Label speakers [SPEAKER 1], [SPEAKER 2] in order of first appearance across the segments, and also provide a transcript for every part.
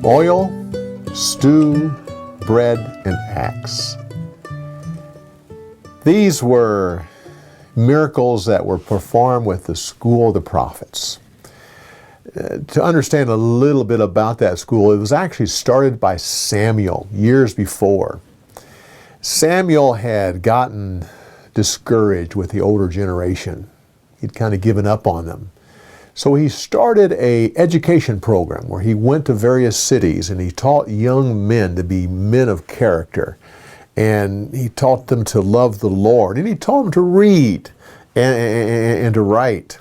[SPEAKER 1] Oil, stew, bread, and axe. These were miracles that were performed with the school of the prophets. To understand a little bit about that school, it was actually started by Samuel years before. Samuel had gotten discouraged with the older generation. He'd kind of given up on them. So he started an education program where he went to various cities and he taught young men to be men of character. And he taught them to love the Lord. And he taught them to read and to write.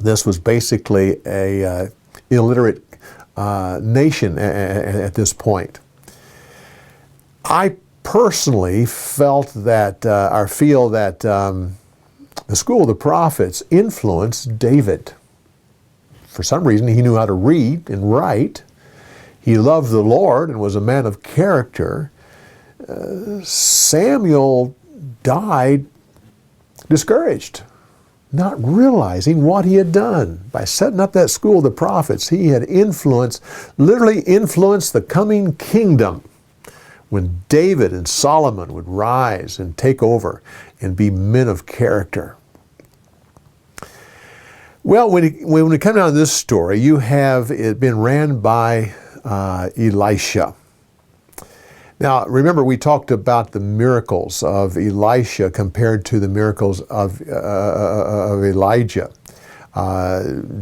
[SPEAKER 1] This was basically a illiterate nation at this point. I personally felt that, or feel that the school of the prophets influenced David. For some reason, he knew how to read and write. He loved the Lord and was a man of character. Samuel died discouraged, not realizing what he had done. By setting up that school of the prophets, he had literally influenced the coming kingdom when David and Solomon would rise and take over and be men of character. Well, when we come down to this story, you have it been ran by Elisha. Now, remember, we talked about the miracles of Elisha compared to the miracles of Elijah.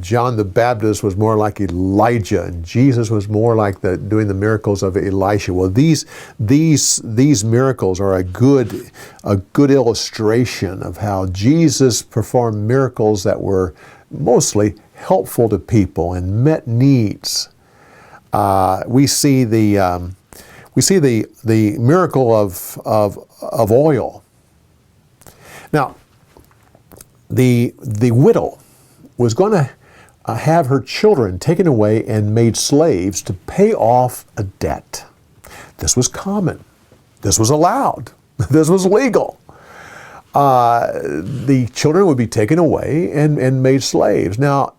[SPEAKER 1] John the Baptist was more like Elijah, and Jesus was more like doing the miracles of Elisha. Well, these miracles are a good illustration of how Jesus performed miracles that were mostly helpful to people and met needs. We see the miracle of oil. Now, the widow was going to have her children taken away and made slaves to pay off a debt. This was common. This was allowed. This was legal. The children would be taken away and made slaves. Now,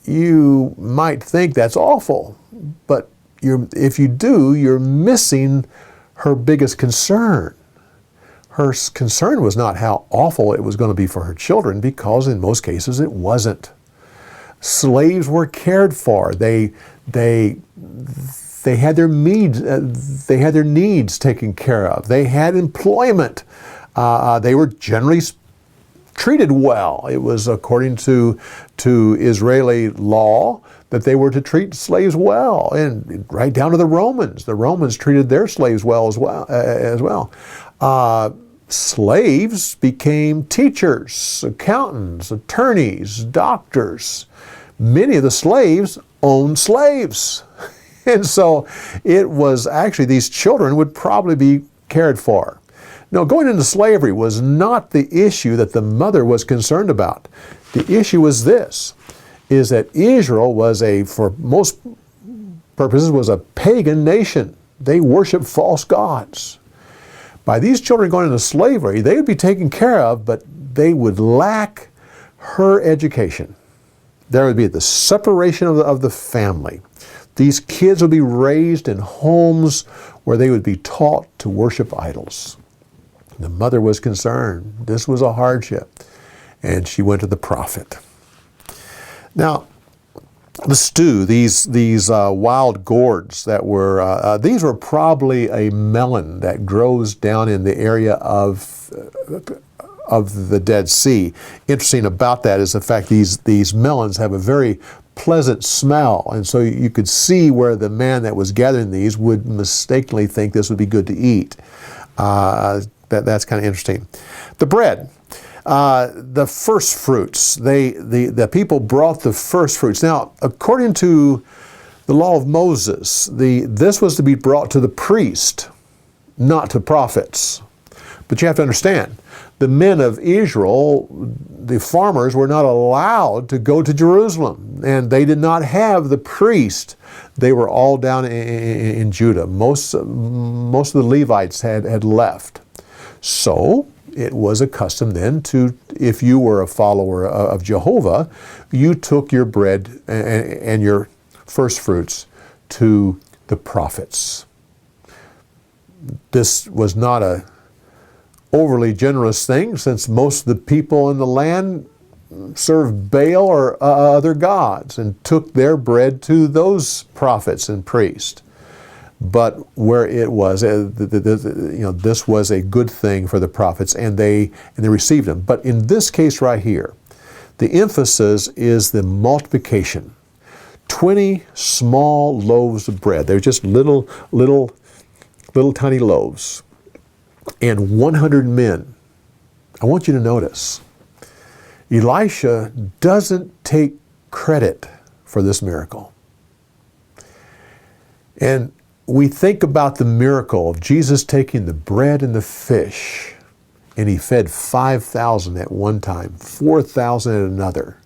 [SPEAKER 1] you might think that's awful, but if you do, you're missing her biggest concern. Her concern was not how awful it was going to be for her children, because in most cases it wasn't. Slaves were cared for. They had their needs taken care of. They had employment. They were generally treated well. It was according to Israeli law that they were to treat slaves well, and right down to the Romans. The Romans treated their slaves well as well. Slaves became teachers, accountants, attorneys, doctors. Many of the slaves owned slaves. And so it was actually, these children would probably be cared for. No, going into slavery was not the issue that the mother was concerned about. The issue was this, is that Israel was for most purposes, was a pagan nation. They worshiped false gods. By these children going into slavery, they would be taken care of, but they would lack her education. There would be the separation of the family. These kids would be raised in homes where they would be taught to worship idols. The mother was concerned. This was a hardship. And she went to the prophet. Now, the stew, these wild gourds that were, these were probably a melon that grows down in the area of the Dead Sea. Interesting about that is the fact these melons have a very pleasant smell, and so you could see where the man that was gathering these would mistakenly think this would be good to eat. That's kind of interesting. The bread. The first fruits. The people brought the first fruits. Now, according to the law of Moses, this was to be brought to the priest, not to prophets. But you have to understand, the men of Israel, the farmers, were not allowed to go to Jerusalem, and they did not have the priest. They were all down in Judah. Most of the Levites had left. So it was a custom then to, if you were a follower of Jehovah, you took your bread and your first fruits to the prophets. This was not a overly generous thing, since most of the people in the land served Baal or other gods and took their bread to those prophets and priests. But where it was, this was a good thing for the prophets, and they received them. But in this case right here, the emphasis is the multiplication. 20 small loaves of bread. They're just little tiny loaves. And 100 men. I want you to notice, Elisha doesn't take credit for this miracle. And we think about the miracle of Jesus taking the bread and the fish, and he fed 5,000 at one time, 4,000 at another.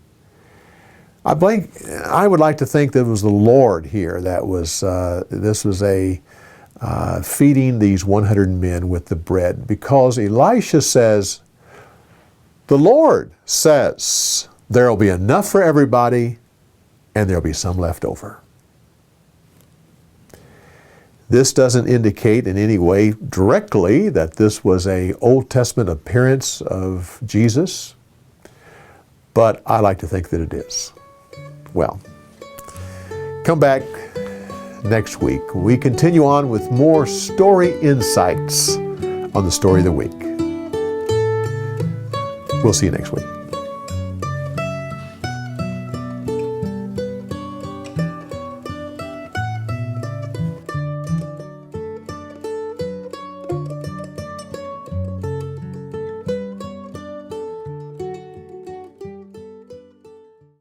[SPEAKER 1] I would like to think that it was the Lord here that was, this was feeding these 100 men with the bread, because Elisha says, the Lord says there will be enough for everybody and there will be some left over. This doesn't indicate in any way directly that this was an Old Testament appearance of Jesus, but I like to think that it is. Well, come back next week. We continue on with more story insights on the Story of the Week. We'll see you next week.